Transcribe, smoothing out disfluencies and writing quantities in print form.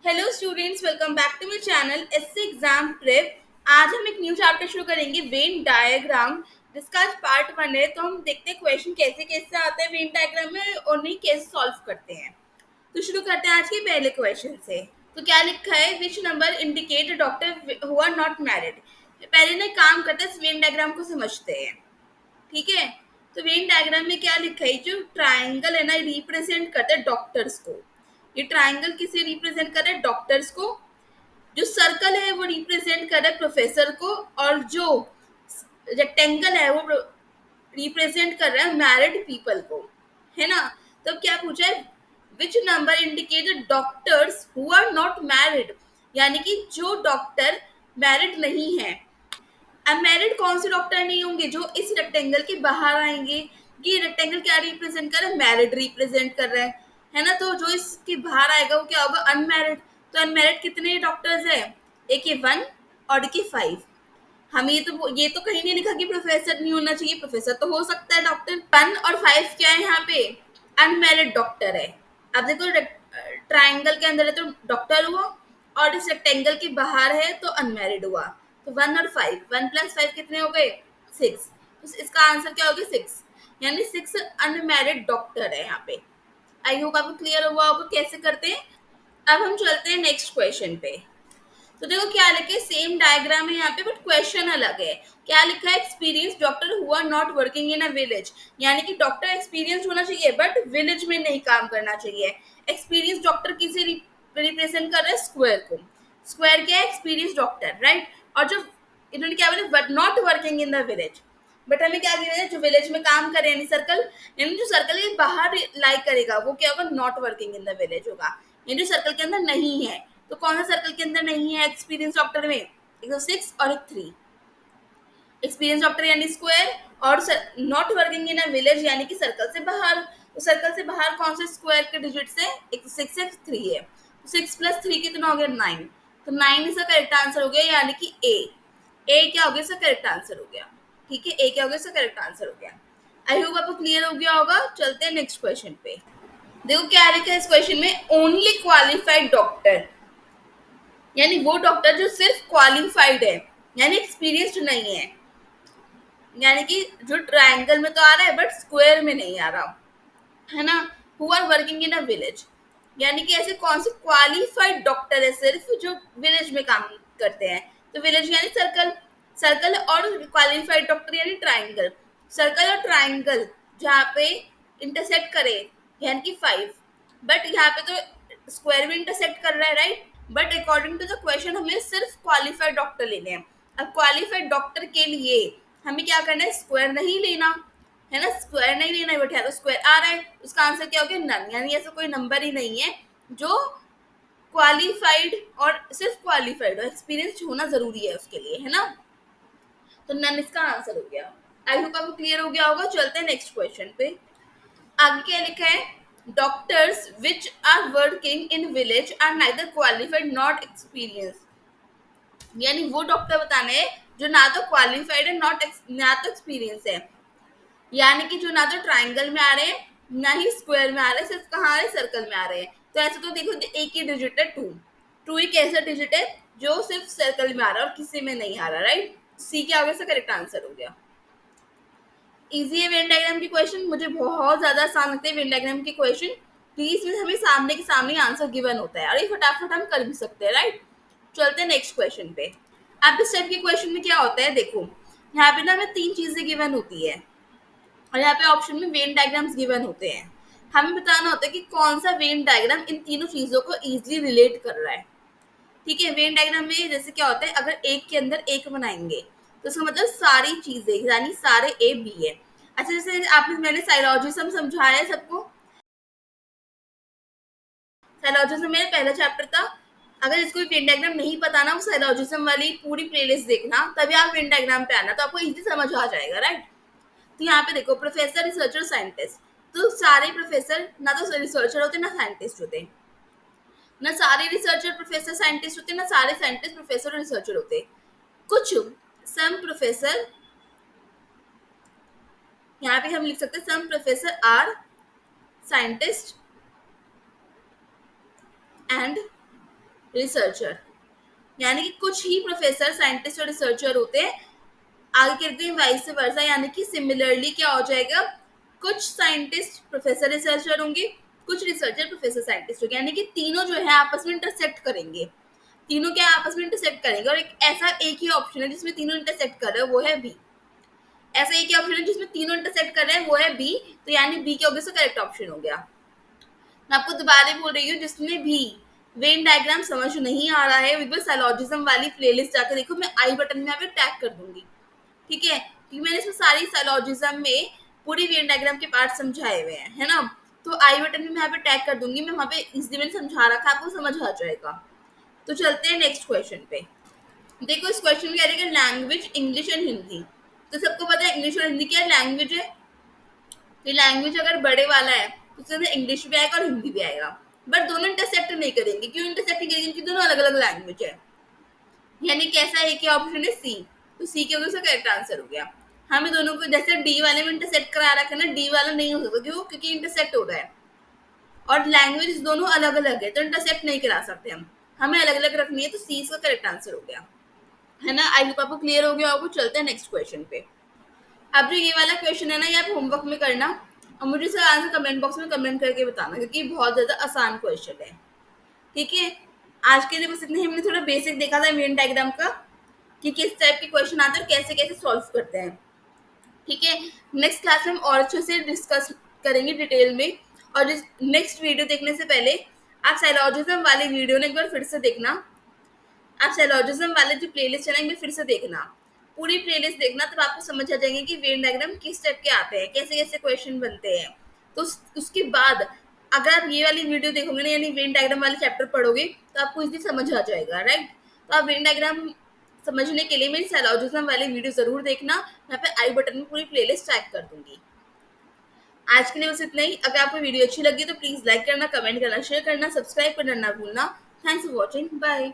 Hello students, welcome back to my channel SC exam prep. आज हम एक new chapter शुरू करेंगे, वेन डायग्राम, जिसका आज पार्ट 1 है। तो हम देखते हैं क्वेश्चन कैसे कैसे आते हैं वेन डायग्राम में और उन्हें कैसे सॉल्व करते हैं। तो शुरू करते हैं आज के पहले क्वेश्चन से। तो क्या लिखा है, which number indicate doctor who are not married. पहले ना एक काम करते हैं, वेन डायग्राम को समझते हैं। ठीक है, तो वेन डायग्राम में क्या लिखा है, जो ट्राइंगल है ना रिप्रेजेंट करता है डॉक्टर्स को। ये ट्राइंगल किसे रिप्रेजेंट कर रहा है, डॉक्टर्स को। जो सर्कल है वो रिप्रेजेंट कर रहा है प्रोफेसर को, और जो रेक्टेंगल है वो रिप्रेजेंट कर रहा है मैरिड पीपल को, है ना। तब क्या पूछा है, which number indicate doctors who are not married, यानी कि जो डॉक्टर मैरिड नहीं है। अनमैरिड कौन से डॉक्टर नहीं होंगे, जो इस रेक्टेंगल के बाहर आएंगे। कि रेक्टेंगल क्या रिप्रेजेंट कर रहा है, मैरिड रिप्रेजेंट कर रहा है ना। तो जो इसके बाहर आएगा वो क्या होगा, अनमैरिड। तो अनमैरिड कितने डॉक्टर्स है, एक के 1 और एक के 5। हम ये तो कहीं नहीं लिखा कि प्रोफेसर नहीं होना चाहिए, प्रोफेसर तो हो सकता है डॉक्टर। 1 और 5 क्या है यहाँ पे, अनमैरिड डॉक्टर है। अब देखो ट्राइंगल के अंदर है तो डॉक्टर हुआ, और इस रेक्टेंगल के बाहर है तो अनमैरिड हुआ। तो 1 और 5, 1 + 5 कितने हो गए, 6। तो इसका आंसर क्या हो गया, 6। यानी 6 अनमैरिड डॉक्टर है यहाँ पे। आई होप आपको क्लियर हुआ होगा कैसे करते हैं। अब हम चलते हैं नेक्स्ट क्वेश्चन पे। तो देखो क्या लिखे, सेम डायग्राम है यहाँ पे बट क्वेश्चन अलग है। क्या लिखा है, experience doctor who are not working in a village. यानी कि डॉक्टर एक्सपीरियंस होना चाहिए बट विलेज में नहीं काम करना चाहिए। एक्सपीरियंस डॉक्टर किसे रिप्रेजेंट कर रहा है, स्क्वायर को। स्क्वायर क्या है, एक्सपीरियंस डॉक्टर, राइट। और जो इन्होंने क्या बोला, but not working in the village. But हमें क्या गिवन है, जो विलेज में काम करे यानी सर्कल, यानी जो सर्कल के बाहर लाई करेगा वो क्या होगा, not working in the village होगा। यानी जो सर्कल के अंदर नहीं है। तो कौन सा सर्कल के अंदर नहीं है एक्सपीरियंस डॉक्टर में, एक तो 6 और एक 3। एक्सपीरियंस डॉक्टर यानी स्क्वायर, और not working in a village यानी कि सर्कल से बाहर। तो सर्कल से बाहर कौन से स्क्वायर के डिजिट्स है, एक 6 है, 3 है। तो 6 + 3 कितना हो गया, 9। तो 9 इसका करेक्ट आंसर हो गया, यानी कि ए क्या हो गया, इसका करेक्ट आंसर हो गया। ठीक है, ए क्या हो गया, इसका करेक्ट आंसर हो गया। आई होप आपको क्लियर हो गया होगा। चलते हैं नेक्स्ट क्वेश्चन पे। देखो क्या लिखा है इस क्वेश्चन में, ओनली क्वालिफाइड डॉक्टर, यानी वो डॉक्टर जो सिर्फ क्वालिफाइड है, यानी एक्सपीरियंस्ड नहीं है। यानी कि जो ट्रायंगल में तो आ रहा है बट स्क्वायर में नहीं आ रहा, है ना। Who are working in a village, यानी कि ऐसे कौन से क्वालिफाइड डॉक्टर है सिर्फ जो विलेज में काम करते हैं। तो विलेज यानी सर्कल, सर्कल और क्वालिफाइड डॉक्टर यानी ट्राइंगल। सर्कल और ट्राइंगल जहाँ पे इंटरसेक्ट करे, यानी कि 5। बट यहाँ पे तो स्क्वायर भी इंटरसेक्ट कर रहा है, right. But according to the question हमें सिर्फ क्वालिफाइड डॉक्टर लेने हैं। अब क्वालिफाइड डॉक्टर के लिए हमें क्या करना है, स्क्वायर नहीं लेना, है ना। स्क्वायर नहीं लेना है, बट यहाँ तो स्क्वायर आ रहा है। उसका आंसर क्या हो गया, नन। यानी ऐसा कोई नंबर ही नहीं है जो क्वालिफाइड और सिर्फ क्वालिफाइड और एक्सपीरियंस होना जरूरी है उसके लिए, है ना। तो नन इसका आंसर हो गया। आई होप आपको क्लियर हो गया होगा। चलते हैं नेक्स्ट क्वेश्चन पे। आगे क्या लिखा है, doctors which are working in village are neither qualified not experience. यानी वो डॉक्टर बताने हैं जो ना तो क्वालिफाइड है नॉट ना तो एक्सपीरियंस है। यानी कि जो ना तो ट्राइंगल में आ रहे हैं ना ही स्क्वायर में आ रहे हैं, सिर्फ कहाँ आ रहे हैं, सर्कल में आ रहे हैं। तो ऐसे तो देखो एक ही डिजिट है, 2। 2 एक ऐसा डिजिट है जो सिर्फ सर्कल में आ रहा है और किसी में नहीं आ रहा, राइट। सी के आगे से करेक्ट आंसर हो गया। इजी है वेन डायग्राम की क्वेश्चन, मुझे बहुत ज्यादा आसान लगते हैं वेन डायग्राम के क्वेश्चन। प्लीज में हमें सामने के सामने आंसर गिवन होता है और ये फटाफट हम कर भी सकते हैं, राइट। चलते हैं नेक्स्ट क्वेश्चन पे। अब इस टाइप के क्वेश्चन में क्या होता है, देखो यहाँ पे ना हमें 3 चीजें गिवन होती है और यहाँ पे ऑप्शन में वेन डायग्राम्स गिवन होते हैं। हमें बताना होता है कि कौन सा वेन डायग्राम इन तीनों चीजों को इजीली रिलेट कर रहा है। ठीक है, वेन डायग्राम में जैसे क्या होता है, अगर एक के अंदर एक बनाएंगे तो इसका मतलब सारी चीजें यानी सारे ए बी है। अच्छा, जैसे आपने मैंने साइलॉजिज्म समझाया है सबको। साइलॉजिज्म मेरा पहला चैप्टर था। अगर इसको वेन डायग्राम नहीं पता ना, वो साइलॉजिज्म वाली पूरी प्लेलिस्ट देखना, तभी आप वेन डायग्राम पे आना, तो आपको इजी समझ आ जाएगा, राइट। तो यहाँ पे देखो, प्रोफेसर, रिसर्चर, साइंटिस्ट। तो सारे प्रोफेसर ना तो रिसर्चर होते ना साइंटिस्ट होते, ना सारे रिसर्चर प्रोफेसर साइंटिस्ट होते, ना सारे साइंटिस्ट प्रोफेसर और रिसर्चर होते। कुछ सम प्रोफेसर, यहाँ पे हम लिख सकते हैं some professor are scientist and researcher, यानी कि कुछ ही प्रोफेसर साइंटिस्ट और रिसर्चर होते हैं। आगे कहते हैं वाइस वर्सा, यानी कि सिमिलरली क्या हो जाएगा, कुछ साइंटिस्ट प्रोफेसर रिसर्चर होंगे, कुछ रिसर्चर प्रोफेसर साइंटिस्ट होंगे, यानी कि तीनों जो है आपस में इंटरसेक्ट करेंगे। तीनों क्या आपस में इंटरसेक्ट करेंगे, और एक ही ऑप्शन है जिसमें तीनों इंटरसेक्ट कर रहे हैं, वो है बी। ऐसा एक ही ऑप्शन है जिसमें तीनों इंटरसेक्ट कर रहे हैं, वो है बी। तो यानी बी क्या हो गया, करेक्ट ऑप्शन हो गया। मैं आपको दोबारा बोल रही हूँ, जिसमें भी वेन डायग्राम समझ नहीं आ रहा है, बिल्कुल साइलॉजिज्म वाली प्लेलिस्ट जाकर देखो, मैं आई बटन में यहाँ पे टैग कर दूंगी, ठीक है, क्योंकि मैंने इसमें सारी साइलॉजिज्म में पूरी वेन डायग्राम के पार्ट समझाए हुए हैं, है ना। तो आई बटन में मैं यहाँ पे टैग कर दूंगी, मैं वहाँ पे इजली मैंने समझा रखा है, आपको समझ आ जाएगा। तो चलते हैं नेक्स्ट क्वेश्चन पे। देखो इस क्वेश्चन में कह रहे हैं लैंग्वेज इंग्लिश एंड हिंदी। तो सबको पता है इंग्लिश और हिंदी क्या लैंग्वेज है। तो लैंग्वेज अगर बड़े वाला है तो उसके अंदर इंग्लिश भी आएगा और हिंदी भी आएगा, बट दोनों इंटरसेक्ट नहीं करेंगे। क्यों इंटरसेक्ट नहीं करेंगे, क्योंकि दोनों अलग अलग लैंग्वेज है। यानी कैसा है कि ऑप्शन है सी। तो सी के वजह से करेक्ट आंसर हो गया। हमें दोनों को जैसे डी वाले में इंटरसेक्ट करा रखा है ना, डी वाला नहीं हो सकता, क्यों, क्योंकि इंटरसेक्ट हो रहा है और लैंग्वेज दोनों अलग अलग है, तो इंटरसेक्ट नहीं करा सकते हम, हमें अलग अलग रखनी है। तो सी इसका करेक्ट आंसर हो गया, है ना। आई होप आपको क्लियर हो गया होगा। चलते हैं नेक्स्ट क्वेश्चन पे। अब जो ये वाला क्वेश्चन है ना, ये आप होमवर्क में करना और मुझे इसका आंसर कमेंट बॉक्स में कमेंट करके बताना, क्योंकि बहुत ज्यादा आसान क्वेश्चन है, ठीक है। आज के लिए बस इतने ही। हमने थोड़ा बेसिक देखा था वेन डायग्राम का, कि किस टाइप के क्वेश्चन आते हैं और कैसे कैसे सॉल्व करते हैं, ठीक है। नेक्स्ट क्लास में हम और अच्छे से डिस्कस करेंगे डिटेल में। और नेक्स्ट वीडियो देखने से पहले आप साइलॉजिज्म वाली वीडियो ने एक बार फिर से देखना। आप साइलॉजिज्म वाले जो प्लेलिस्ट है ना, एक बार फिर से देखना, पूरी प्लेलिस्ट देखना, तब आपको समझ आ जाएंगे कि वेन डायग्राम किस टाइप के आते हैं, कैसे कैसे क्वेश्चन बनते हैं। तो उसके बाद अगर आप ये वाली वीडियो देखोगे ना, यानी वेन डायग्राम वाले चैप्टर पढ़ोगे, तो आपको इजी समझ आ जाएगा, राइट। तो आप वेन डायग्राम समझने के लिए मेरी साइलॉजिज्म वाली वीडियो जरूर देखना। यहाँ पे आई बटन में पूरी प्लेलिस्ट टैग कर दूंगी। आज के लिए बस इतना ही। अगर आपको वीडियो अच्छी लगी तो प्लीज लाइक करना, कमेंट करना, शेयर करना, सब्सक्राइब करना ना भूलना। Thanks for watching, bye.